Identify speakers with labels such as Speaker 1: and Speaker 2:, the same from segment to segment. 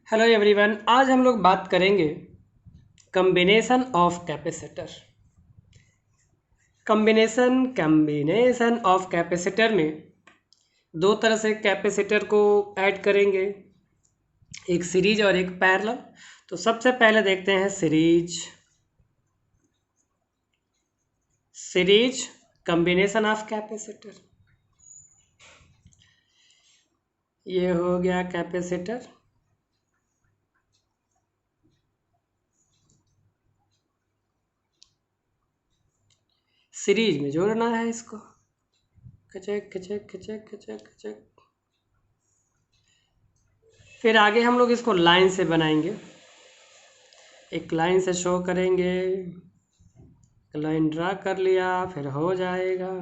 Speaker 1: Hello everyone, आज हम लोग बात करेंगे combination of capacitor. Combination of capacitor में दो तरह से कैपेसिटर को ऐड करेंगे, एक सीरीज और एक पैरेलल। तो सबसे पहले देखते हैं सीरीज कम्बिनेशन ऑफ कैपेसिटर। ये हो गया कैपेसिटर, सीरीज में जोड़ना है इसको, खचक खचक खचक खचक खचक। फिर आगे हम लोग इसको लाइन से बनाएंगे, एक लाइन से शो करेंगे। लाइन ड्रा कर लिया, फिर हो जाएगा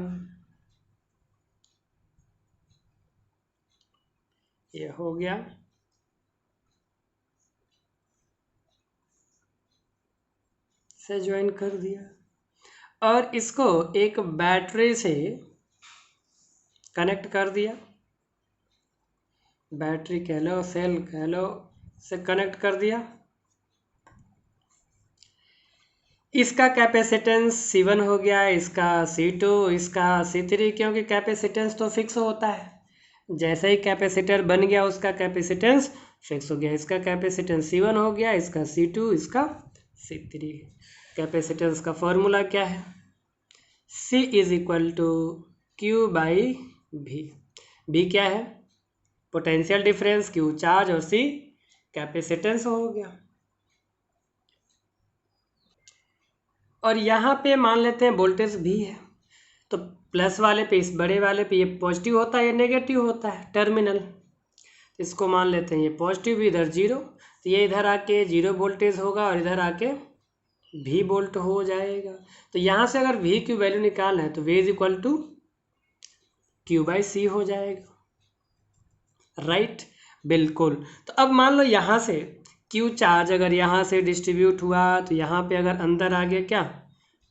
Speaker 1: ये हो गया। से ज्वाइन कर दिया और इसको एक बैटरी से कनेक्ट कर दिया, बैटरी कह लो सेल कह लो, से कनेक्ट कर दिया। इसका कैपेसिटेंस C1 हो गया, इसका C2, इसका C3, क्योंकि कैपेसिटेंस तो फिक्स होता है। जैसे ही कैपेसिटर बन गया उसका कैपेसिटेंस फिक्स हो गया। इसका कैपेसिटेंस C1 हो गया, इसका C2, इसका C3। कैपेसिटेंस का फॉर्मूला क्या है? C is equal to Q by V। V क्या है? पोटेंशियल डिफरेंस, Q चार्ज और C कैपेसिटेंस हो गया। और यहाँ पे मान लेते हैं वोल्टेज V है, तो प्लस वाले पे, इस बड़े वाले पे ये पॉजिटिव होता है या नेगेटिव होता है टर्मिनल। इसको मान लेते हैं ये पॉजिटिव, इधर जीरो, तो ये इधर आके जीरो वोल्टेज होगा और इधर आके V वोल्ट हो जाएगा। तो यहाँ से अगर V की वैल्यू निकालना है तो V is equal to Q by C हो जाएगा, राइट? बिल्कुल। तो अब मान लो यहाँ से Q चार्ज अगर यहाँ से डिस्ट्रीब्यूट हुआ तो यहाँ पे अगर अंदर आ गया क्या,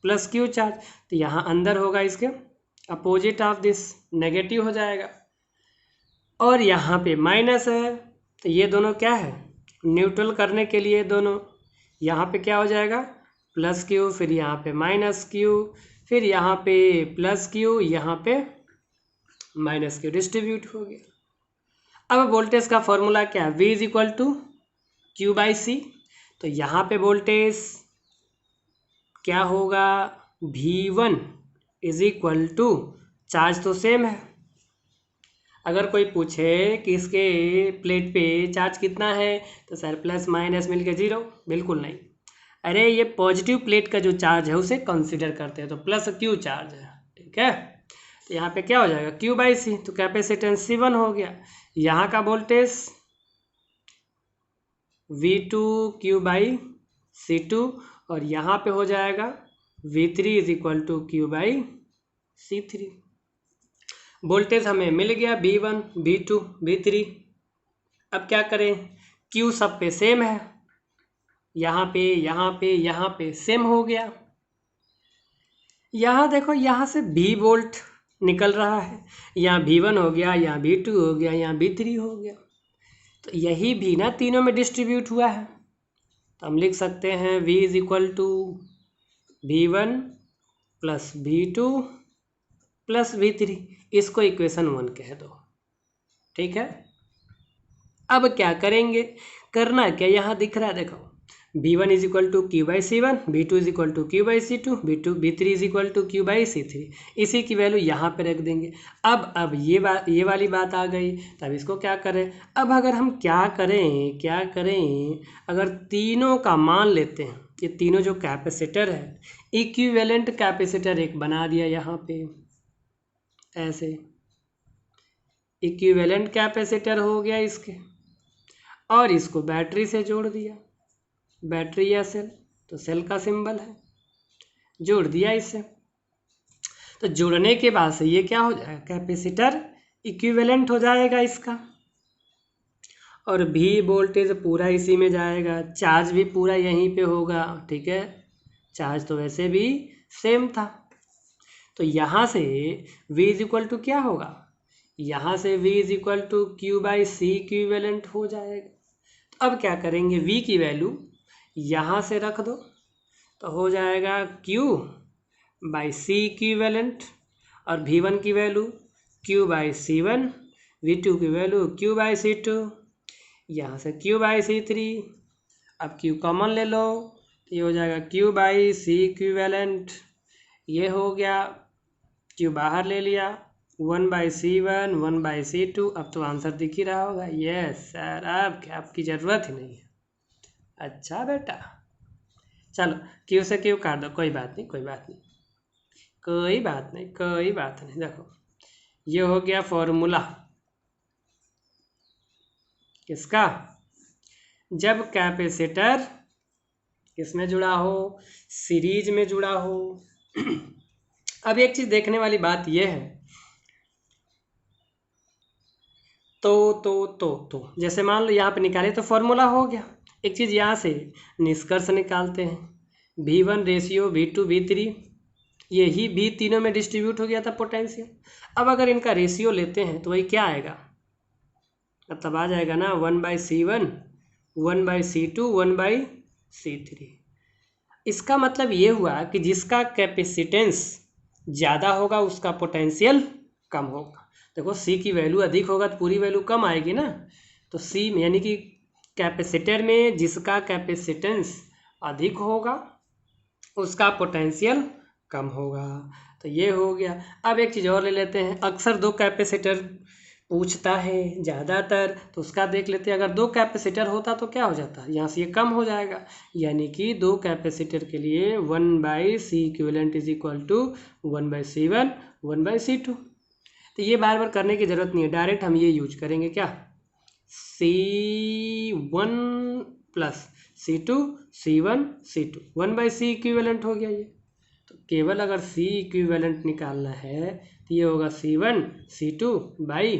Speaker 1: प्लस Q चार्ज, तो यहाँ अंदर होगा इसके अपोजिट ऑफ दिस, नेगेटिव हो जाएगा। और यहाँ पे माइनस है, तो ये दोनों क्या है, न्यूट्रल करने के लिए दोनों, यहाँ पे क्या हो जाएगा प्लस Q, फिर यहाँ पे माइनस Q, फिर यहाँ पे प्लस Q, यहाँ पे माइनस Q, डिस्ट्रीब्यूट हो गया। अब वोल्टेज का फॉर्मूला क्या है? V is equal to Q by C। तो यहाँ पे वोल्टेज क्या होगा, V1 is equal to, charge तो सेम है। अगर कोई पूछे कि इसके प्लेट पे चार्ज कितना है, तो सर प्लस माइनस मिलके जीरो, बिल्कुल नहीं। अरे ये पॉजिटिव प्लेट का जो चार्ज है उसे कंसीडर करते हैं, तो प्लस Q चार्ज है, ठीक है। तो यहाँ पे क्या हो जाएगा Q बाई C, तो कैपेसिटेंस C1 हो गया। यहाँ का voltage V2 Q by C2, और यहाँ पे हो जाएगा V3 is equal to Q by C3। Voltage हमें मिल गया V1, V2, V3। अब क्या करें, Q सब पे सेम है, यहाँ पे यहाँ पे यहाँ पे सेम हो गया। यहाँ देखो, यहाँ से V वोल्ट निकल रहा है, यहाँ V1 हो गया, यहाँ V2 हो गया, यहाँ V3 हो गया। तो यही भी ना तीनों में डिस्ट्रीब्यूट हुआ है, तो हम लिख सकते हैं V is equal to V1 plus V2 plus V3। इसको इक्वेशन 1 कह दो, ठीक है। अब क्या करेंगे, करना क्या, यहाँ दिख रहा है देखो, V1 is equal to Q by C1, V2 is equal to Q by C2, V3 is equal to Q by C3। इसी की वैल्यू यहाँ पे रख देंगे। अब ये वाली बात आ गई, तब इसको क्या करें। अब अगर हम क्या करें, अगर तीनों का मान लेते हैं, ये तीनों जो कैपेसिटर है, इक्विवेलेंट कैपेसिटर एक बना दिया यहाँ पे, ऐसे इक्विवेलेंट कैपेसिटर हो गया इसके, और इसको बैटरी से जोड़ दिया, बैटरी या सेल, तो सेल का सिंबल है, जोड़ दिया इससे। तो जोड़ने के बाद से ये क्या हो जाएगा, कैपेसिटर इक्विवेलेंट हो जाएगा इसका, और भी वोल्टेज पूरा इसी में जाएगा, चार्ज भी पूरा यहीं पे होगा, ठीक है। चार्ज तो वैसे भी सेम था। तो यहाँ से V इज इक्वल टू क्या होगा, यहाँ से V is equal to Q by C equivalent हो जाएगा। अब क्या करेंगे, V की वैल्यू यहाँ से रख दो तो हो जाएगा Q बाई सी इक्विवेलेंट, और V1 की value Q by C1, V2 की वैल्यू Q बाई C2, यहाँ से Q बाई C3। अब Q कॉमन ले लो, ये हो जाएगा Q बाई सी इक्विवेलेंट, ये हो गया, Q बाहर ले लिया, 1/C1 1/C2। अब तो आंसर दिख ही रहा होगा। यस सर, अब क्या आपकी ज़रूरत ही नहीं है। अच्छा बेटा, चलो Q से Q काट दो, कोई बात नहीं, कोई बात नहीं, कोई बात नहीं, कोई बात नहीं। देखो ये हो गया फॉर्मूला किसका, जब कैपेसिटर किसमें जुड़ा हो, सीरीज में जुड़ा हो। अब एक चीज़ देखने वाली बात यह है, तो जैसे मान लो यहाँ पे निकाले तो फॉर्मूला हो गया। एक चीज़ यहाँ से निष्कर्ष निकालते हैं, V1 रेशियो V2 V3, यही भी तीनों में डिस्ट्रीब्यूट हो गया था पोटेंशियल। अब अगर इनका रेशियो लेते हैं तो वही क्या आएगा, मतलब आ जाएगा ना 1/C1 1/C2 1/C3। इसका मतलब ये हुआ कि जिसका कैपेसिटेंस ज़्यादा होगा उसका पोटेंशियल कम होगा। देखो C की वैल्यू अधिक होगा तो पूरी वैल्यू कम आएगी ना, तो C यानी कि कैपेसिटर में जिसका कैपेसिटेंस अधिक होगा उसका पोटेंशियल कम होगा। तो ये हो गया। अब एक चीज़ और ले लेते हैं, अक्सर दो कैपेसिटर पूछता है ज़्यादातर, तो उसका देख लेते हैं। अगर दो कैपेसिटर होता तो क्या हो जाता, यहाँ से ये कम हो जाएगा, यानी कि दो कैपेसिटर के लिए 1/C equivalent is equal to 1/C1 1/C2। तो ये बार बार करने की ज़रूरत नहीं है, डायरेक्ट हम ये यूज करेंगे, क्या C1 plus C2 C1 C2 1/C equivalent हो गया ये। तो केवल अगर C इक्विवेलेंट निकालना है तो ये होगा C1 C2 by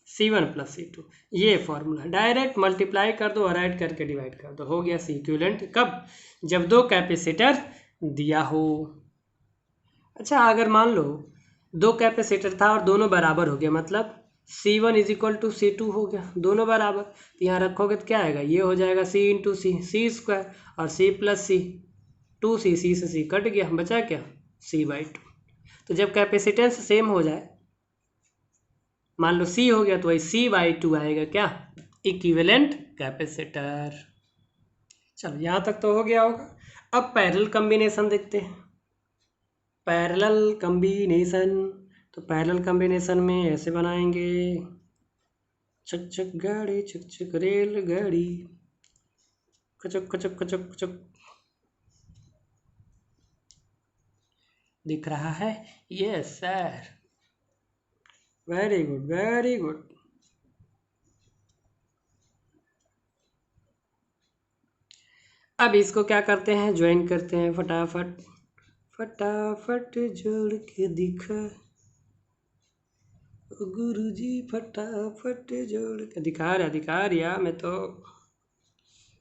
Speaker 1: C1 plus C2, ये फॉर्मूला। डायरेक्ट मल्टीप्लाई कर दो और ऐड करके डिवाइड कर दो, हो गया C इक्विवेलेंट। कब, जब दो कैपेसिटर दिया हो। अच्छा, अगर मान लो दो कैपेसिटर था और दोनों बराबर हो गया, मतलब C1 is equal to C2 हो गया, दोनों बराबर, तो यहाँ रखोगे तो क्या आएगा, ये हो जाएगा C इंटू सी, C स्क्वायर, और C plus C 2C, C से C कट गया, बचा क्या C/2। तो जब कैपेसिटेंस सेम हो जाए, मान लो C हो गया तो वही C/2 आएगा, क्या इक्विवेलेंट कैपेसिटर। चलो यहाँ तक तो हो गया होगा। अब पैरेलल कॉम्बिनेशन देखते हैं, पैरेलल कॉम्बिनेशन। तो पैरेलल कॉम्बिनेशन में ऐसे बनाएंगे, चक चक गाड़ी चक चक रेल गाड़ी, कचक कचक कचक कचक, दिख रहा है, yes sir, very good very good. अब इसको क्या करते हैं, ज्वाइन करते हैं, फटाफट फटाफट जोड़ के दिखा गुरुजी, फटाफट जोड़ के दिखा रहा मैं तो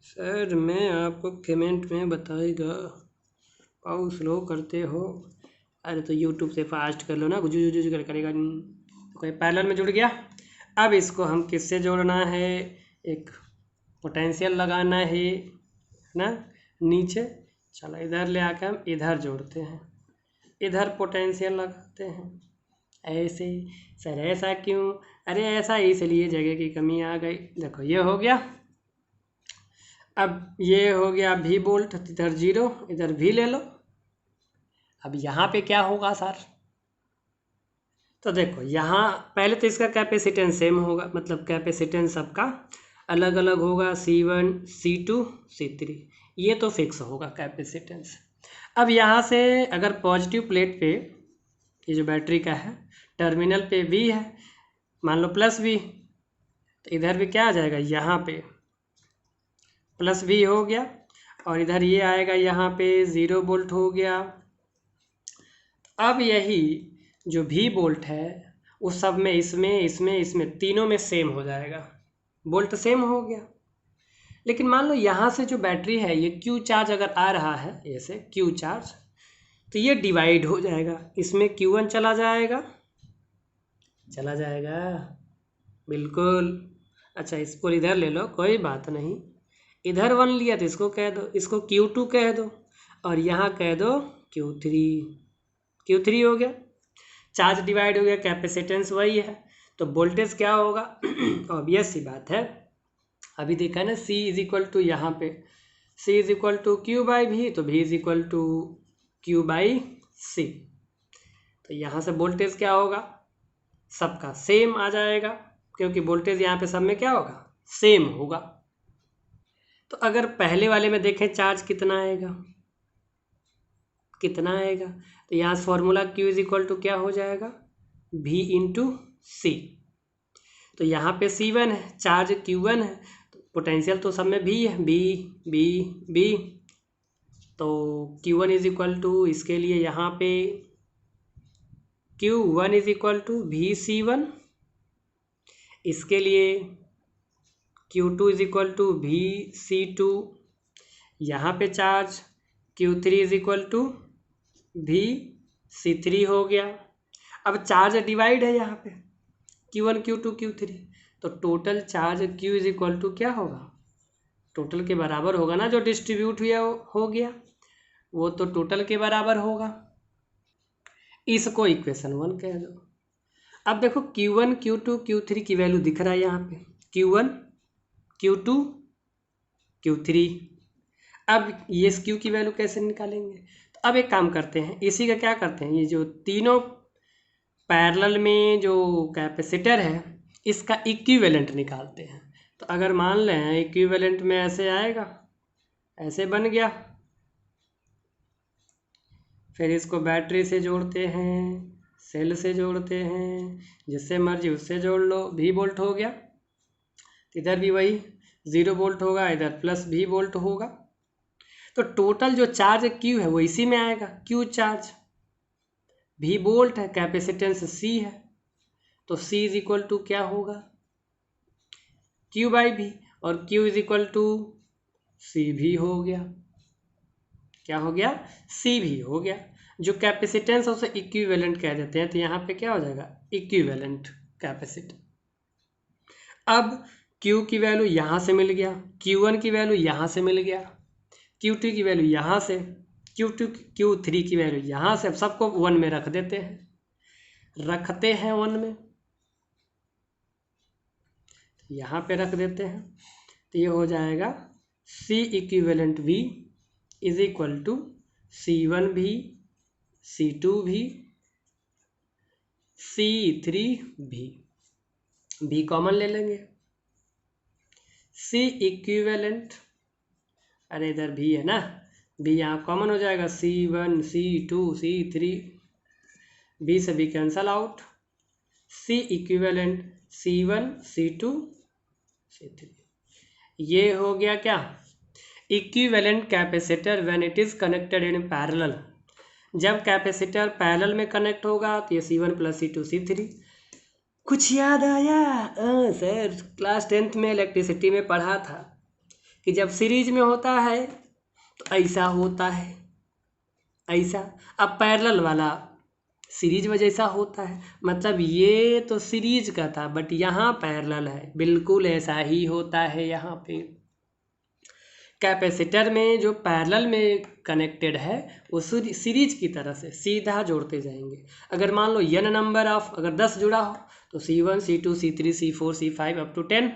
Speaker 1: सर, मैं आपको कमेंट में बताएगा, पाओ स्लो करते हो। अरे तो यूट्यूब से फास्ट कर लो ना, गुजू कर करेगा नहीं। कोई पैरेलल में जुड़ गया। अब इसको हम किससे जोड़ना है, एक पोटेंशियल लगाना है ना नीचे। चलो इधर ले आकर हम इधर जोड़ते हैं, इधर पोटेंशियल लगाते हैं, ऐसे। सर ऐसा क्यों, अरे ऐसा इसलिए जगह की कमी आ गई। देखो ये हो गया, अब ये हो गया V वोल्ट, इधर 0, इधर V ले लो। अब यहाँ पे क्या होगा सर, तो देखो यहाँ पहले तो इसका कैपेसिटेंस सेम होगा, मतलब कैपेसिटेंस सबका अलग अलग होगा, C1 C2 C3, ये तो फिक्स होगा कैपेसिटेंस। अब यहाँ से अगर पॉजिटिव प्लेट पे, ये जो बैटरी का है, टर्मिनल पे V है, मान लो प्लस V, तो इधर भी क्या आ जाएगा, यहाँ पे प्लस V हो गया, और इधर ये आएगा, यहाँ पे 0 वोल्ट हो गया। अब यही जो V वोल्ट है उस सब में, इसमें तीनों में सेम हो जाएगा, वोल्ट सेम हो गया। लेकिन मान लो यहाँ से जो बैटरी है, ये Q चार्ज अगर आ रहा है ऐसे Q चार्ज, तो ये डिवाइड हो जाएगा, इसमें Q1 चला जाएगा, बिल्कुल, अच्छा, इसको इधर ले लो, कोई बात नहीं। इधर 1 लिया तो इसको कह दो, इसको Q2 कह दो, और यहाँ कह दो Q3। Q3 हो गया, चार्ज डिवाइड हो गया, कैपेसिटेंस वही है, तो वोल्टेज क्या होगा? ऑब्वियस सी बात है, अभी देखा ना, C इज इक्वल टू, यहाँ पे C is equal to Q by V, तो V is equal to Q by C। तो यहाँ से वोल्टेज क्या होगा? सबका सेम आ जाएगा, क्योंकि वोल्टेज यहाँ पे सब में क्या होगा? सेम होगा। तो अगर पहले वाले में देखें चार्ज कितना आएगा, कितना आएगा, तो यहाँ formula Q is equal to क्या हो जाएगा? V into C। तो यहाँ पे C1 है, चार्ज Q1 है, तो पोटेंशियल तो सब में V है, B। तो Q1 इज इक्वल टू, इसके लिए यहाँ पे Q1 is equal to VC1, इसके लिए Q2 is equal to VC2, यहाँ पे charge Q3 is equal to VC3 हो गया। अब चार्ज डिवाइड है यहाँ पे, Q1 Q2 Q3, तो total charge Q is equal to क्या होगा? टोटल के बराबर होगा ना, जो डिस्ट्रीब्यूट हुआ हो गया वो तो टोटल के बराबर होगा। इसको इक्वेशन 1 कह दो। अब देखो Q1 Q2 Q3 की वैल्यू दिख रहा है यहाँ पे, Q1 Q2 Q3। अब ये Q की वैल्यू कैसे निकालेंगे? तो अब एक काम करते हैं, इसी का क्या करते हैं, ये जो तीनों पैरेलल में जो कैपेसिटर है इसका इक्विवेलेंट निकालते हैं। तो अगर मान लें इक्विवेलेंट में ऐसे आएगा, ऐसे बन गया, फिर इसको बैटरी से जोड़ते हैं, सेल से जोड़ते हैं, जिससे मर्जी उससे जोड़ लो, V वोल्ट हो गया, इधर भी वही 0 वोल्ट होगा, इधर प्लस V वोल्ट होगा। तो टोटल जो चार्ज Q है वो इसी में आएगा, Q चार्ज, V वोल्ट है, कैपेसिटेंस C है, तो C इज इक्वल टू क्या होगा? Q बाई V, और Q is equal to C भी हो गया। क्या हो गया? C भी हो गया। जो कैपेसिटेंस है उसे इक्विवेलेंट कह देते हैं, तो यहाँ पे क्या हो जाएगा? Equivalent capacity. अब Q की वैल्यू यहाँ से मिल गया, Q1 की वैल्यू यहाँ से मिल गया, Q2 की वैल्यू यहाँ से, Q3 की वैल्यू यहाँ से, अब सबको 1 में रख देते हैं, 1 में, यहाँ पे रख देते हैं, तो ये हो जाएगा C equivalent V is equal to C1 भी, C2 भी, C3 भी, V कॉमन ले लेंगे, C इक्विवेलेंट, अरे इधर V है ना, V यहाँ कॉमन हो जाएगा, C1 C2 C3, V से V cancel out, C equivalent C1 C2 C3। ये हो गया क्या? Equivalent capacitor when it is connected in parallel. जब कैपेसिटर पैरेलल में कनेक्ट होगा तो ये C1 प्लस C2 C3। कुछ याद आया? सर क्लास 10th में इलेक्ट्रिसिटी में पढ़ा था कि जब सीरीज में होता है तो ऐसा होता है, ऐसा। अब पैरेलल वाला सीरीज में जैसा होता है, मतलब ये तो सीरीज का था बट यहाँ पैरेलल है, बिल्कुल ऐसा ही होता है। यहाँ पे कैपेसिटर में जो पैरेलल में कनेक्टेड है वो सीरीज की तरह से सीधा जोड़ते जाएंगे। अगर मान लो n नंबर ऑफ, अगर 10 जुड़ा हो तो C1 C2 C3 C4 C5 up to 10,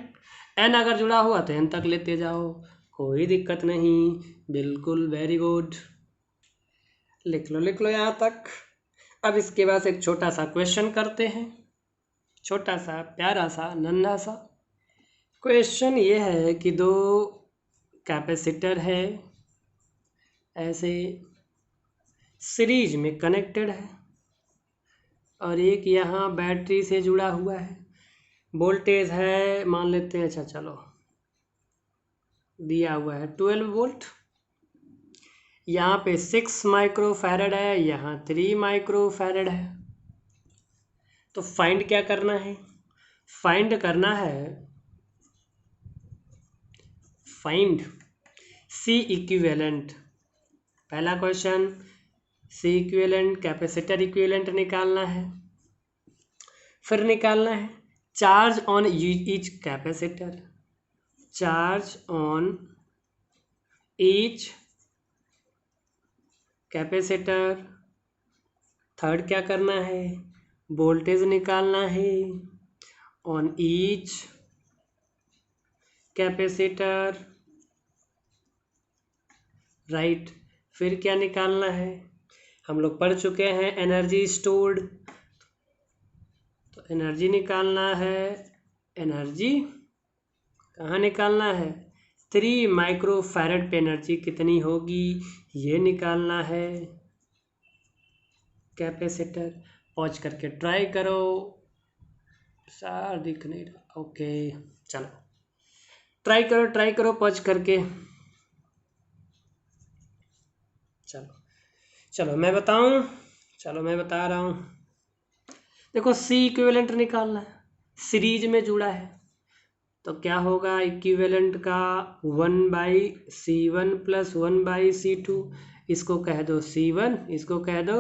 Speaker 1: n अगर जुड़ा हुआ तो n तक लेते जाओ, कोई दिक्कत नहीं, बिल्कुल वेरी गुड। लिख लो यहाँ तक। अब इसके बाद एक छोटा सा क्वेश्चन करते हैं, छोटा सा प्यारा सा नन्हा सा क्वेश्चन। ये है कि दो कैपेसिटर है ऐसे सीरीज में कनेक्टेड है और एक यहाँ बैटरी से जुड़ा हुआ है, वोल्टेज है मान लेते हैं, अच्छा चलो दिया हुआ है 12 वोल्ट, यहाँ पे 6 माइक्रोफैरड है, यहाँ 3 माइक्रोफैरड है। तो फाइंड क्या करना है? फाइंड करना है, फाइंड C इक्विवेलेंट। पहला question C equivalent, capacitor equivalent निकालना है। फिर निकालना है charge on each capacitor, charge on each capacitor. Third क्या करना है, वोल्टेज निकालना है ऑन ईच कैपेसिटर, राइट। फिर क्या निकालना है, हम लोग पढ़ चुके हैं एनर्जी स्टोर्ड, तो एनर्जी निकालना है। एनर्जी कहाँ निकालना है, 3 माइक्रोफैरड पे एनर्जी कितनी होगी ये निकालना है। कैपेसिटर पॉज करके ट्राई करो, सार दिख नहीं रहा, ओके चलो ट्राई करो पॉज करके। चलो मैं बताऊं, चलो मैं बता रहा हूँ। देखो सी इक्विवेलेंट निकालना है, सीरीज में जुड़ा है, तो क्या होगा इक्विवेलेंट का 1/C1 + 1/C2, इसको कह दो C1, इसको कह दो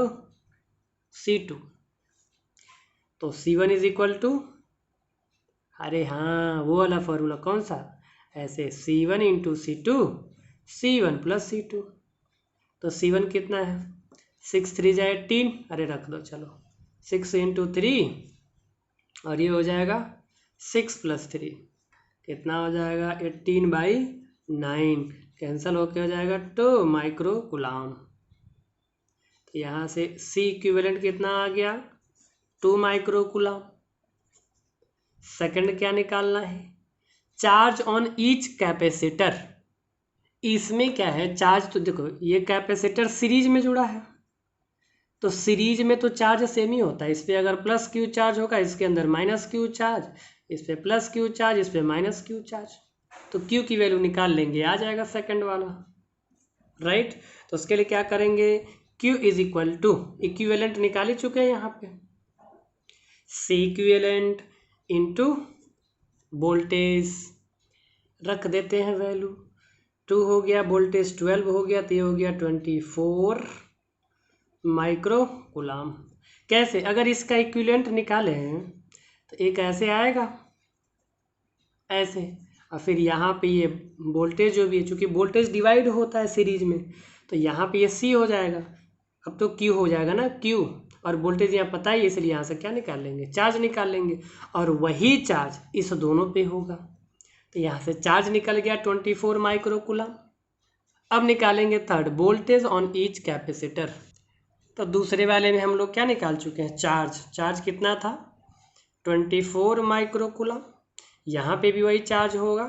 Speaker 1: C2। तो C1 = अरे हाँ वो वाला फॉर्मूला कौन सा, ऐसे C1 × C2, C1 + C2। तो C1 कितना है, 6 × 3 = 18, अरे रख दो चलो 6 × 3, और ये हो जाएगा 6 + 3 कितना हो जाएगा 18/9, कैंसिल होके हो जाएगा 2 माइक्रो कूलाम। तो यहाँ से C इक्विवेलेंट कितना आ गया 2 माइक्रो कूलाम। सेकंड क्या निकालना है, चार्ज ऑन ईच कैपेसिटर। इसमें क्या है चार्ज, तो देखो ये कैपेसिटर सीरीज में जुड़ा है, तो सीरीज में तो चार्ज सेम ही होता है, इस पर अगर +Q चार्ज होगा इसके अंदर -Q चार्ज, इस पर +Q चार्ज, इस पर -Q चार्ज, तो Q की वैल्यू निकाल लेंगे, आ जाएगा सेकंड वाला, राइट। तो उसके लिए क्या करेंगे, Q = इक्विवेलेंट निकाल ही चुके हैं यहाँ पे, C इक्विवेलेंट इंटू वोल्टेज, रख देते हैं वैल्यू, 2 हो गया, वोल्टेज 12 हो गया, तो ये हो गया 24 माइक्रो कूलाम। कैसे, अगर इसका इक्विवेलेंट निकाले हैं तो एक ऐसे आएगा, ऐसे, और फिर यहाँ पे ये वोल्टेज जो भी है, चूँकि वोल्टेज डिवाइड होता है सीरीज में, तो यहाँ पे ये C हो जाएगा, अब तो Q हो जाएगा ना Q, और वोल्टेज यहाँ पता ही है, इसलिए यहाँ से क्या निकाल लेंगे, चार्ज निकाल लेंगे, और वही चार्ज इस दोनों पे होगा, तो यहाँ से चार्ज निकल गया 24 माइक्रो कूलाम। अब निकालेंगे third, voltage on each capacitor. तो दूसरे वाले में हम लोग क्या निकाल चुके हैं, चार्ज कितना था 24 माइक्रो कूलाम, यहाँ पे भी वही चार्ज होगा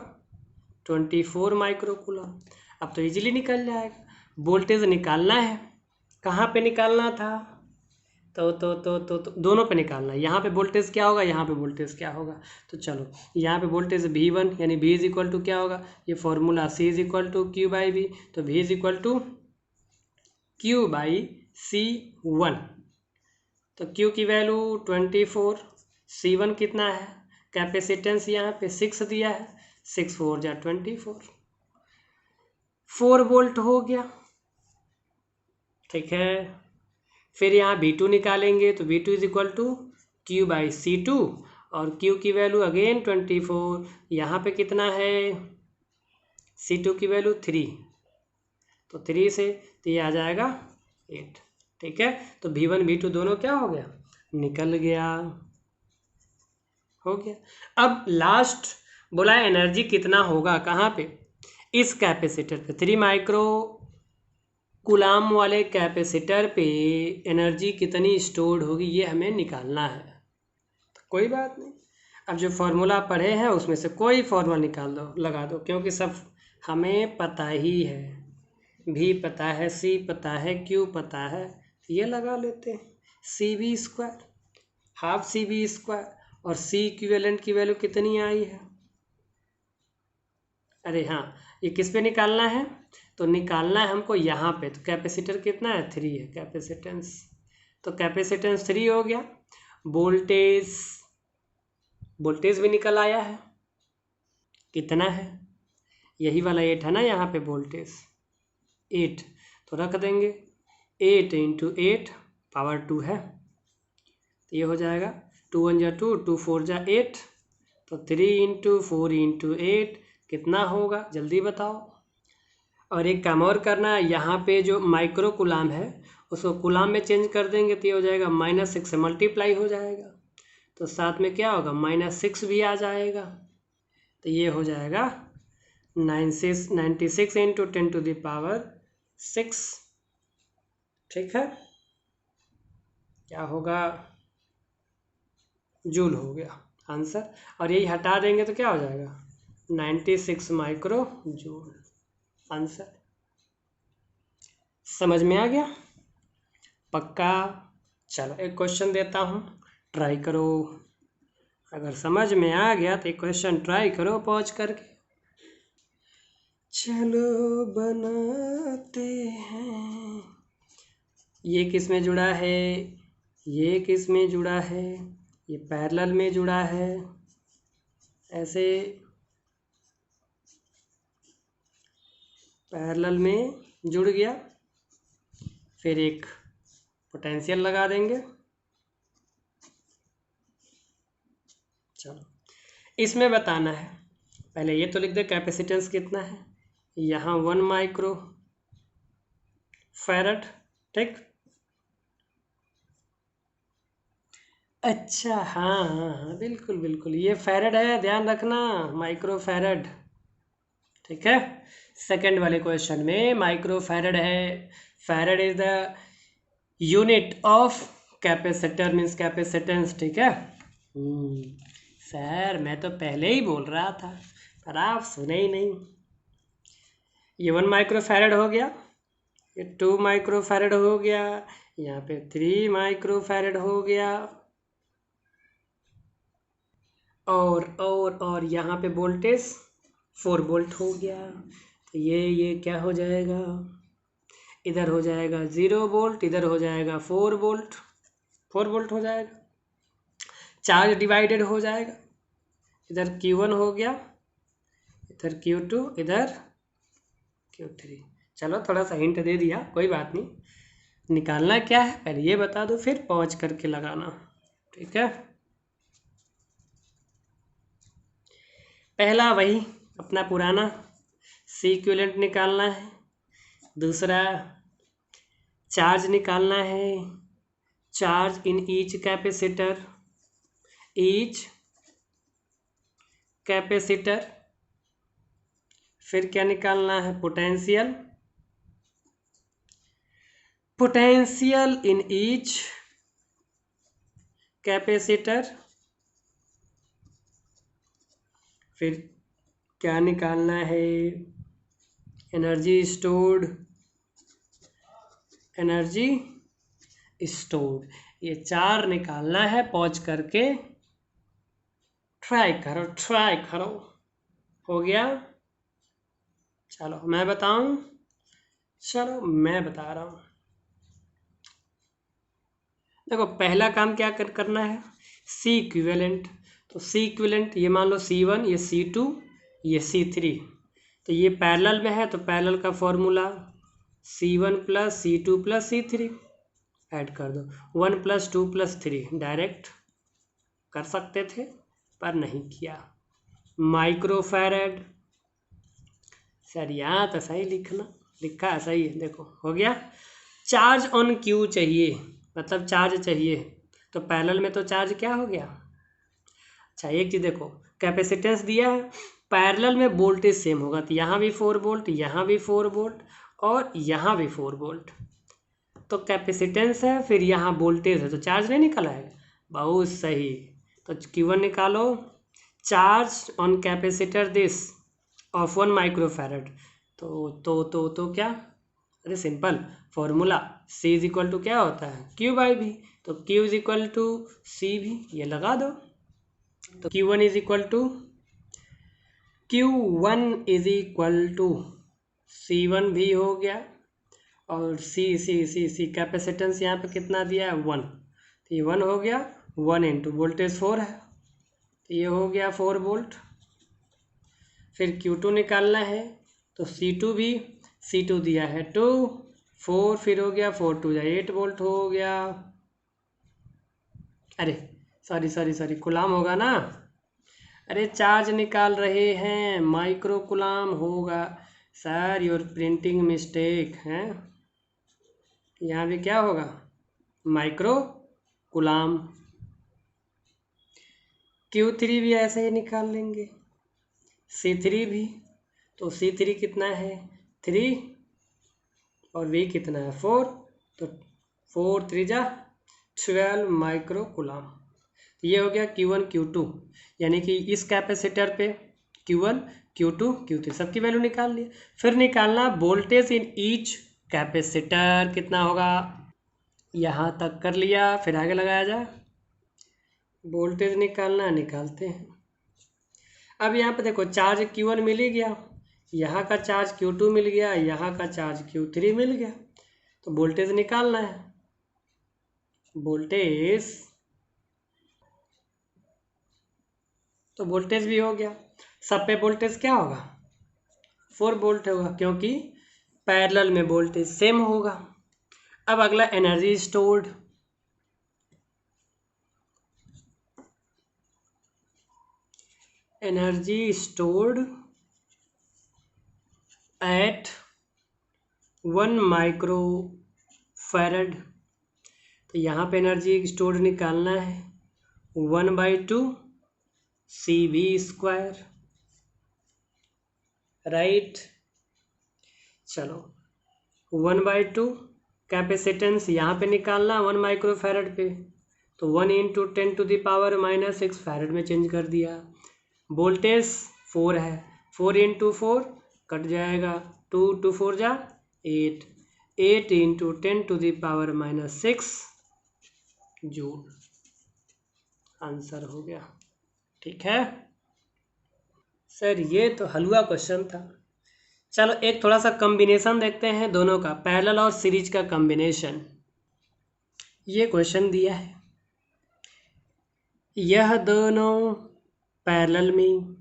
Speaker 1: 24 माइक्रो कूलाम। अब तो इजीली निकल जाएगा। वोल्टेज निकालना है, कहाँ पे निकालना था, तो दोनों पे निकालना है, यहाँ पे वोल्टेज क्या होगा, यहाँ पे वोल्टेज क्या होगा, तो चलो यहाँ पे वोल्टेज V1 यानी V = क्या होगा, ये फॉर्मूला C = Q/V, तो V = Q/C1, तो Q की वैल्यू 24, C1 कितना है, कैपेसिटेंस यहाँ पे 6 दिया है, 6 × 4 = 24, 4 वोल्ट हो गया, ठीक है। फिर यहाँ V2 निकालेंगे, तो V2 = Q/C2, और Q की वैल्यू अगेन 24, यहाँ पे कितना है C2 की वैल्यू 3, तो 3 से तो ये आ जाएगा 8, ठीक है। तो V1 V2 दोनों क्या हो गया, निकल गया, हो गया। अब लास्ट बोला एनर्जी कितना होगा, कहाँ पे, इस कैपेसिटर पे, 3 माइक्रो कूलाम वाले कैपेसिटर पे एनर्जी कितनी स्टोर्ड होगी ये हमें निकालना है। तो कोई बात नहीं, अब जो फार्मूला पढ़े हैं उसमें से कोई फार्मूला निकाल दो, लगा दो, क्योंकि सब हमें पता ही है, V पता है, C पता है, Q पता है, ये लगा लेते हैं, CV², ½ CV², और C इक्विवेलेंट की वैल्यू कितनी आई है, अरे हाँ ये किस पे निकालना है, तो निकालना है हमको यहाँ पे, तो कैपेसिटर कितना है 3 है कैपेसिटेंस, तो कैपेसिटेंस 3 हो गया, वोल्टेज भी निकल आया है, कितना है, यही वाला 8 है ना यहाँ पे वोल्टेज 8, तो रख देंगे 8 × 8 पावर 2 है, तो ये हो जाएगा 2 × 1 = 2, 2 × 4 = 8, तो 3 × 4 × 8 कितना होगा, जल्दी बताओ। और एक काम और करना है, यहाँ पे जो माइक्रो कूलाम है उसको कूलाम में चेंज कर देंगे तो ये हो जाएगा -6 से मल्टीप्लाई हो जाएगा, तो साथ में क्या होगा -6 भी आ जाएगा, तो ये हो जाएगा 96 × 10⁶ ठीक है, क्या होगा, जूल हो गया आंसर। और यही हटा देंगे तो क्या हो जाएगा 96 माइक्रो जूल आंसर। समझ में आ गया पक्का। चलो एक क्वेश्चन देता हूँ, ट्राई करो, अगर समझ में आ गया तो एक क्वेश्चन ट्राई करो पॉज करके। चलो बनाते हैं, ये किस में जुड़ा है, ये किस में जुड़ा है, ये पैरेलल में जुड़ा है, ऐसे पैरेलल में जुड़ गया, फिर एक पोटेंशियल लगा देंगे। चलो इसमें बताना है, पहले ये तो लिख दे कैपेसिटेंस कितना है, यहाँ 1 माइक्रो फैरड, ठीक। अच्छा हाँ हाँ हाँ बिल्कुल बिल्कुल, ये फैरड है, ध्यान रखना, माइक्रो फैरड, ठीक है। सेकंड वाले क्वेश्चन में माइक्रो फैरड है, farad is the unit of capacitor means capacitance, ठीक है। सर मैं तो पहले ही बोल रहा था पर आप सुने ही नहीं। ये 1 माइक्रो फैरड हो गया, ये 2 माइक्रो फैरड हो गया, यहाँ पे 3 माइक्रो फैरड हो गया, और यहाँ पे वोल्टेज 4 वोल्ट हो गया, तो ये क्या हो जाएगा, इधर हो जाएगा 0 वोल्ट, इधर हो जाएगा 4 वोल्ट, 4 वोल्ट हो जाएगा, चार्ज डिवाइडेड हो जाएगा, इधर Q1 हो गया, इधर Q2, इधर Q3। चलो थोड़ा सा हिंट दे दिया, कोई बात नहीं, निकालना क्या है पहले ये बता दो, फिर पॉज करके लगाना, ठीक है। पहला वही अपना पुराना सी इक्विवेलेंट निकालना है, दूसरा चार्ज निकालना है, चार्ज इन ईच कैपेसिटर, फिर क्या निकालना है, पोटेंशियल इन ईच कैपेसिटर, फिर क्या निकालना है, एनर्जी स्टोर्ड, ये 4 निकालना है, पॉज करके ट्राई करो, हो गया। चलो मैं बताऊं, चलो मैं बता रहा हूँ, देखो पहला काम क्या करना है, सी इक्विवेलेंट, तो सी इक्विवेलेंट ये मान लो C1, ये C2, ये C3, तो ये पैरेलल में है तो पैरेलल का formula C1 + C2 + C3 add कर दो, 1 + 2 + 3 डायरेक्ट कर सकते थे पर नहीं किया। माइक्रो फैरड, सर यहाँ तो सही लिखा है सही है, देखो हो गया। चार्ज ऑन क्यू चाहिए, मतलब चार्ज चाहिए, तो पैरेलल में तो चार्ज क्या हो गया। अच्छा एक चीज़ देखो, कैपेसिटेंस दिया है, पैरेलल में वोल्टेज सेम होगा, तो यहाँ भी 4 वोल्ट, यहाँ भी 4 वोल्ट और यहाँ भी 4 वोल्ट, तो कैपेसिटेंस है, फिर यहाँ वोल्टेज है, तो चार्ज नहीं निकल आएगा, बहुत सही। तो Q1 निकालो, charge on capacitor this of 1 micro farad, तो क्या, अरे सिंपल फॉर्मूला C = क्या होता है Q/V, तो Q = CV, ये लगा दो, तो Q1 = C1 भी हो गया, और C कैपेसिटेंस यहाँ पे कितना दिया है 1, तो ये 1 हो गया, 1 × वोल्टेज 4 है, तो ये हो गया 4 वोल्ट। फिर Q2 निकालना है, तो C2 दिया है 2, 4, फिर हो गया 4 × 2 = 8 वोल्ट हो गया, अरे सॉरी कूलाम होगा ना, अरे चार्ज निकाल रहे हैं, माइक्रो कूलाम होगा सर, योर प्रिंटिंग मिस्टेक है। यहाँ भी क्या होगा, माइक्रो कूलाम। Q3 भी ऐसे ही निकाल लेंगे, C3 भी, तो C3 कितना है 3 और V कितना है 4, तो 4 3 जा 12 माइक्रो कूलाम। ये हो गया Q1 Q2, यानी कि इस कैपेसिटर पे Q1 Q2 Q3 सबकी वैल्यू निकाल ली। फिर निकालना वोल्टेज इन ईच कैपेसिटर कितना होगा, यहाँ तक कर लिया, फिर आगे लगाया जाए। वोल्टेज निकालना, निकालते हैं। अब यहाँ पे देखो चार्ज Q1 मिल ही गया, यहाँ का चार्ज Q2 मिल गया, यहाँ का चार्ज Q3 मिल गया, तो वोल्टेज निकालना है। वोल्टेज, तो वोल्टेज भी हो गया, सब पे वोल्टेज क्या होगा 4 वोल्ट होगा, क्योंकि पैरेलल में वोल्टेज सेम होगा। अब अगला energy stored, energy stored at 1 micro farad, तो यहाँ पे एनर्जी स्टोर्ड निकालना है 1/2 CV², राइट। चलो 1/2 कैपेसिटेंस यहाँ पे निकालना 1 माइक्रो फैरड पे, तो 1 × 10⁻⁻6 फैरड में चेंज कर दिया। वोल्टेज 4 है, 4 × 4 कट जाएगा, 2 2 4 जा 8, 8 × 10⁻⁻6 जूल, आंसर हो गया। ठीक है सर, ये तो हलवा क्वेश्चन था। चलो एक थोड़ा सा कॉम्बिनेशन देखते हैं दोनों का, पैरेलल और सीरीज का कॉम्बिनेशन। ये क्वेश्चन दिया है, यह दोनों पैरेलल में,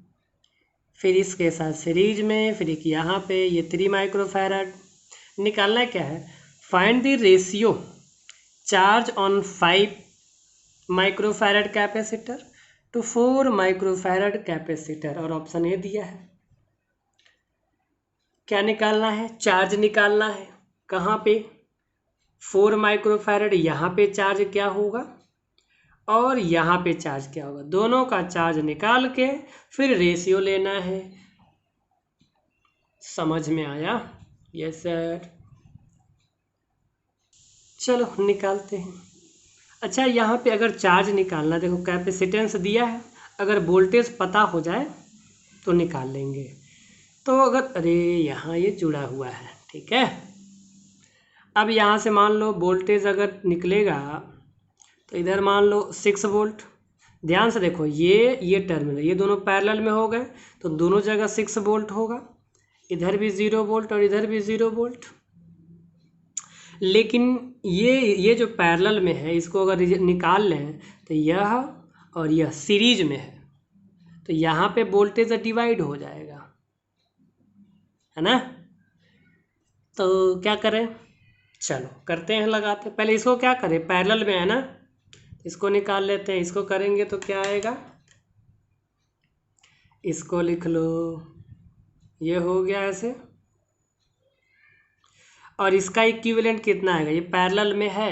Speaker 1: फिर इसके साथ सीरीज में, फिर एक यहाँ पे ये 3 माइक्रो फैरड। निकालना क्या है, find the ratio charge on 5 micro farad capacitor to 4 micro farad capacitor, और ऑप्शन ए दिया है। क्या निकालना है, चार्ज निकालना है, कहाँ पे 4 माइक्रो फैरड, यहाँ पे चार्ज क्या होगा और यहाँ पे चार्ज क्या होगा, दोनों का चार्ज निकाल के फिर रेशियो लेना है। समझ में आया? Yes sir. चलो निकालते हैं। अच्छा यहाँ पे अगर चार्ज निकालना, देखो कैपेसिटेंस दिया है, अगर वोल्टेज पता हो जाए तो निकाल लेंगे। तो अगर, अरे यहाँ ये जुड़ा हुआ है, ठीक है। अब यहाँ से मान लो वोल्टेज अगर निकलेगा, तो इधर मान लो 6 वोल्ट। ध्यान से देखो, ये टर्मिनल, ये दोनों पैरेलल में हो गए, तो दोनों जगह 6 वोल्ट होगा, इधर भी 0 वोल्ट और इधर भी 0 वोल्ट। लेकिन ये जो पैरेलल में है, इसको अगर निकाल लें तो यह और यह सीरीज में है, तो यहाँ पे वोल्टेज डिवाइड हो जाएगा, है ना। तो क्या करें, चलो करते हैं, लगाते हैं। पहले इसको क्या करें, पैरेलल में है ना, इसको निकाल लेते हैं। इसको करेंगे तो क्या आएगा, इसको लिख लो, ये हो गया ऐसे, और इसका इक्विवेलेंट कितना आएगा, ये पैरेलल में है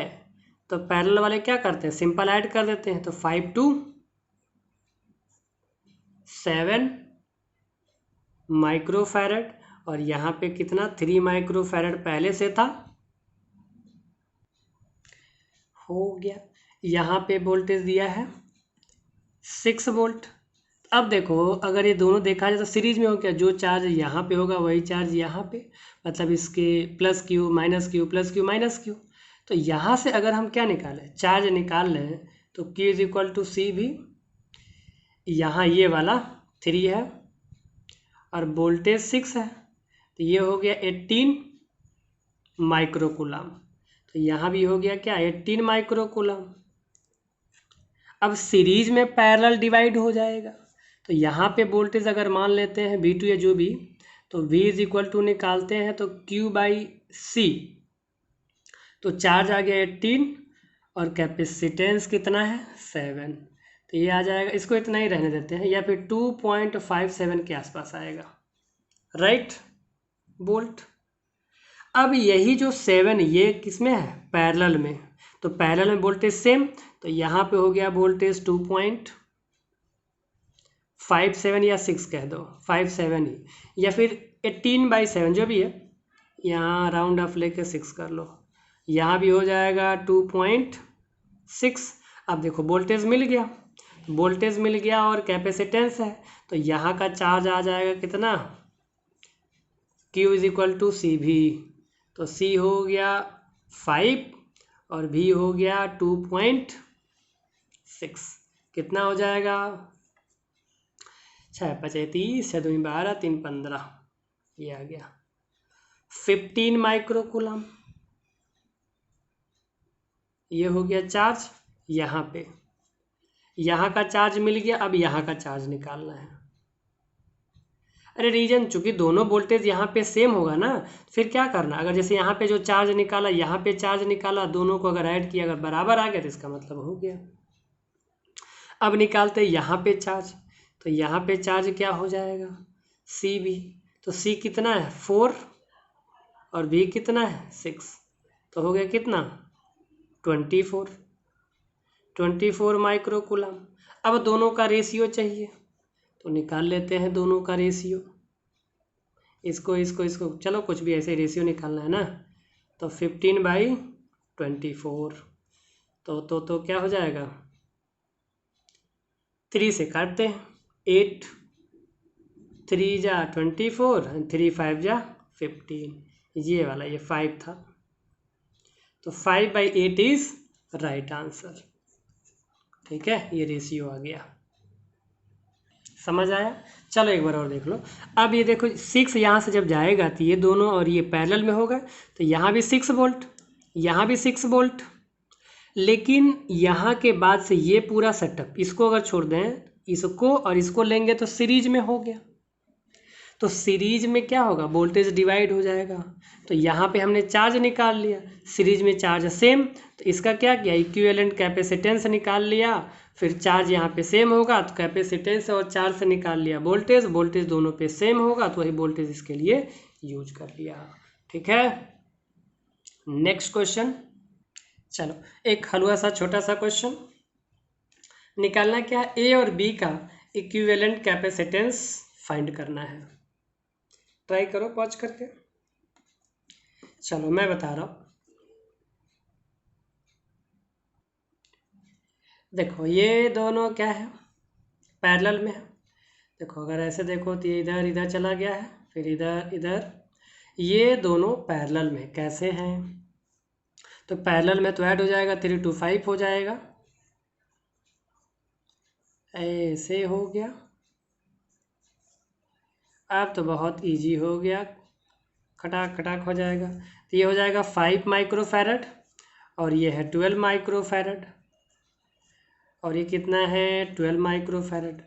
Speaker 1: तो पैरेलल वाले क्या करते हैं, सिंपल ऐड कर देते हैं। तो 5 2 7 माइक्रो फैरड, और यहाँ पे कितना 3 माइक्रो फैरड पहले से था, हो गया। यहाँ पे वोल्टेज दिया है 6 वोल्ट। अब देखो अगर ये दोनों देखा जाए तो सीरीज में हो गया, जो चार्ज यहाँ पे होगा वही चार्ज यहाँ पे, मतलब इसके plus Q minus Q plus Q minus Q। तो यहाँ से अगर हम क्या निकालें, चार्ज निकाल लें, तो Q = C भी, यहाँ ये वाला 3 है और वोल्टेज 6 है, तो ये हो गया 18 माइक्रो कूलम। तो यहाँ भी हो गया क्या, 18 माइक्रो कूलम। अब सीरीज में पैरेलल डिवाइड हो जाएगा, तो यहाँ पे वोल्टेज अगर मान लेते हैं V2 या जो भी, तो V = निकालते हैं तो Q/C, तो चार्ज आ गया 18 और कैपेसिटेंस कितना है 7, तो ये आ जाएगा, इसको इतना ही रहने देते हैं, या फिर 2.57 के आसपास आएगा, राइट बोल्ट। अब यही जो 7 ये किस में है, पैरेलल में, तो पैरेलल में वोल्टेज सेम, तो यहाँ पे हो गया वोल्टेज 2.57 या 6 कह दो, 57 ही, या फिर 18/7 जो भी है, यहाँ राउंड ऑफ लेके 6 कर लो, यहाँ भी हो जाएगा 2.6। अब देखो वोल्टेज मिल गया, वोल्टेज मिल गया और कैपेसिटेंस है, तो यहाँ का चार्ज आ जाएगा कितना, Q = CV, तो C हो गया 5 और V हो गया 2.6, कितना हो जाएगा, 6 5 30, 6 2 12, 3 15, ये आ गया 15 माइक्रोकूलम। ये हो गया चार्ज यहाँ पे, यहाँ का चार्ज मिल गया, अब यहाँ का चार्ज निकालना है। अरे रीजन, चूंकि दोनों वोल्टेज यहाँ पे सेम होगा ना, फिर क्या करना, अगर जैसे यहाँ पे जो चार्ज निकाला, यहाँ पे चार्ज निकाला, दोनों को अगर ऐड किया, अगर बराबर आ गया तो इसका मतलब हो गया। अब निकालते यहाँ पे चार्ज, तो यहाँ पे चार्ज क्या हो जाएगा, CV, तो C कितना है 4 और V कितना है 6, तो हो गया कितना 24 माइक्रोकूलम। अब दोनों का रेशियो चाहिए, तो निकाल लेते हैं दोनों का रेशियो, इसको इसको इसको, चलो कुछ भी ऐसे रेशियो निकालना है ना, तो 15/24, तो क्या हो जाएगा, 3 से काटते हैं, 8 3 जा 24, 3 5 जा 15, ये वाला, ये 5 था, तो 5/8 इज राइट आंसर। ठीक है, ये रेशियो आ गया, समझ आया। चलो एक बार और देख लो। अब ये देखो 6 यहाँ से जब जाएगा तो ये दोनों और ये पैरेलल में होगा, तो यहाँ भी 6 वोल्ट, यहाँ भी 6 वोल्ट, लेकिन यहाँ के बाद से ये पूरा सेटअप, इसको अगर छोड़ दें, इसको और इसको लेंगे तो सीरीज में हो गया, तो सीरीज में क्या होगा, वोल्टेज डिवाइड हो जाएगा, तो यहाँ पे हमने चार्ज निकाल लिया, सीरीज में चार्ज सेम, तो इसका क्या किया, इक्विवेलेंट कैपेसिटेंस निकाल लिया, फिर चार्ज यहाँ पे सेम होगा तो कैपेसिटेंस और चार्ज से निकाल लिया वोल्टेज, वोल्टेज दोनों पे सेम होगा तो वही वोल्टेज इसके लिए यूज कर लिया। ठीक है, नेक्स्ट क्वेश्चन। चलो एक हलवा सा छोटा सा क्वेश्चन निकालना, क्या ए और बी का इक्विवेलेंट कैपेसिटेंस फाइंड करना है। ट्राई करो पॉज करके। चलो मैं बता रहा हूँ, देखो ये दोनों क्या है, पैरेलल में है। देखो अगर ऐसे देखो तो ये इधर इधर चला गया है, फिर इधर इधर, ये दोनों पैरेलल में कैसे हैं, तो पैरेलल में तो ऐड हो जाएगा, 3 to 5 हो जाएगा, ऐसे हो गया। अब तो बहुत इजी हो गया, खटाक खटाक हो जाएगा, तो ये हो जाएगा 5 माइक्रोफैरड और ये है 12 माइक्रोफैरड, और ये कितना है 12 माइक्रोफैरड।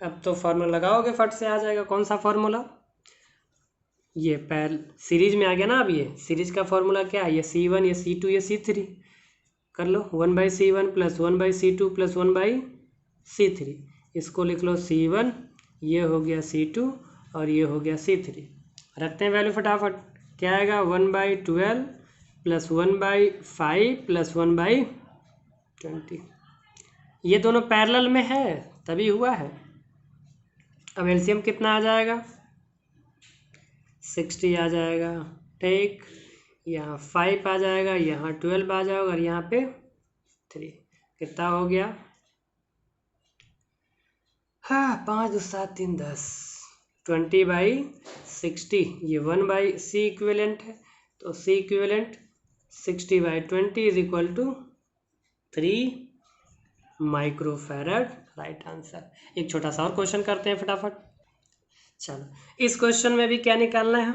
Speaker 1: अब तो फार्मूला लगाओगे फट से आ जाएगा, कौन सा फार्मूला, ये सीरीज में आ गया ना। अब ये सीरीज का फार्मूला क्या है, ये C1, ये C2, ये C3 कर लो, 1/C1 + 1/C2 + 1/C3, इसको लिख लो C1, ये हो गया C2 और ये हो गया C3। रखते हैं वैल्यू फटाफट, क्या आएगा 1/12 + 1/5 + 1/20, ये दोनों पैरेलल में है तभी हुआ है। अब एलसीएम कितना आ जाएगा, 60 आ जाएगा। ठीक, यहाँ 5 आ जाएगा, यहाँ 12 आ जाएगा और यहाँ पे 3, कितना हो गया, हाँ 5 2 7 3 10, 20/60, ये 1/C इक्विवेलेंट है, तो C equivalent 60/20 = 3 microfarad, right answer. एक छोटा सा और क्वेश्चन करते हैं फटाफट। चलो इस क्वेश्चन में भी क्या निकालना है,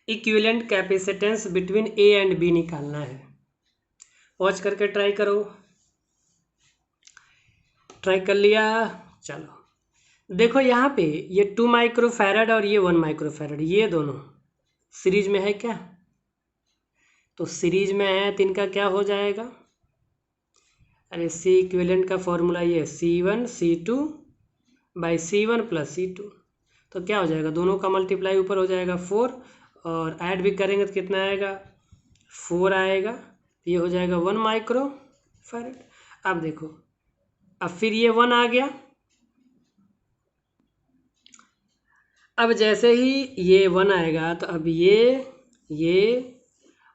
Speaker 1: equivalent capacitance between A and B निकालना है। वॉच करके ट्राई करो, ट्राई कर लिया। चलो देखो यहाँ पे ये 2 माइक्रोफैरड और ये 1 माइक्रोफैरड, ये दोनों सीरीज में है क्या, तो सीरीज में है तो इनका क्या हो जाएगा, अरे सी इक्विवेलेंट का फॉर्मूला ये C1 C2 by C1 plus C2, तो क्या हो जाएगा, दोनों का मल्टीप्लाई ऊपर हो जाएगा 4, और ऐड भी करेंगे तो कितना आएगा, 4 आएगा। ये हो जाएगा 1 माइक्रो फैरड। अब देखो, अब फिर ये 1 आ गया। अब जैसे ही ये 1 आएगा तो अब ये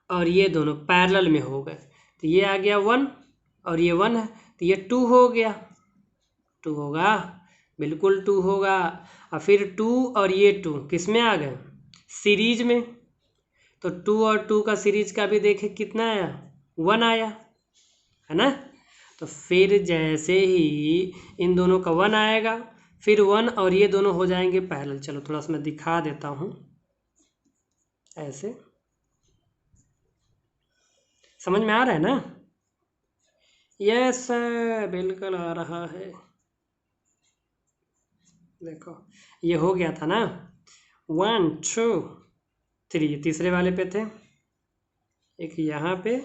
Speaker 1: और ये दोनों पैरेलल में हो गए, तो ये आ गया 1 और ये 1 है, तो ये 2 हो गया। 2 होगा, बिल्कुल 2 होगा। और फिर 2 और ये 2 किस में आ गए, सीरीज में। तो 2 और 2 का सीरीज का भी देखे कितना आया, 1 आया, है ना। तो फिर जैसे ही इन दोनों का 1 आएगा, फिर 1 और ये दोनों हो जाएंगे पैरेलल। चलो थोड़ा सा मैं दिखा देता हूँ ऐसे, समझ में आ रहा है ना। यस बिल्कुल आ रहा है। देखो ये हो गया था ना, 1 2 3, तीसरे वाले पे थे, एक यहाँ पे,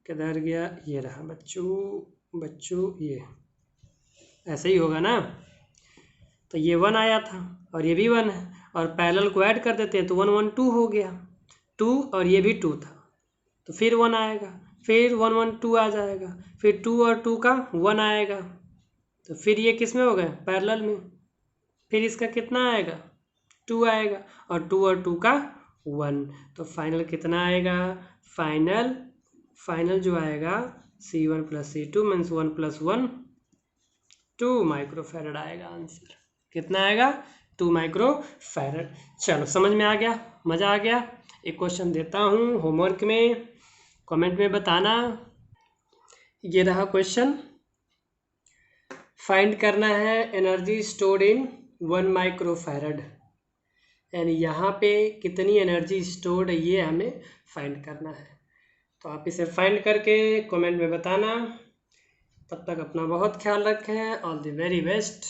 Speaker 1: किधर गया, ये रहा बच्चों ये ऐसे ही होगा ना। तो ये 1 आया था और ये भी 1 है, और पैरेलल को ऐड कर देते हैं तो 1 1 2 हो गया, 2 और ये भी 2 था, तो फिर 1 आएगा, फिर 1 1 2 आ जाएगा, फिर 2 और 2 का 1 आएगा, तो फिर ये किस में हो गए, पैरेलल में। फिर इसका कितना आएगा, 2 आएगा, और 2 और 2 का 1, तो फाइनल कितना आएगा, फाइनल जो आएगा C1 plus C2 means 1 plus 1 2 micro farad आएगा आंसर। कितना आएगा, 2 माइक्रो फैरड। चलो समझ में आ गया, मज़ा आ गया। एक क्वेश्चन देता हूँ होमवर्क में, कमेंट में बताना। ये रहा क्वेश्चन, फाइंड करना है energy stored in 1 micro farad, यानी यहाँ पे कितनी एनर्जी स्टोर्ड है ये हमें फाइंड करना है। तो आप इसे फाइंड करके कमेंट में बताना। तब तक अपना बहुत ख्याल रखें। All the very best.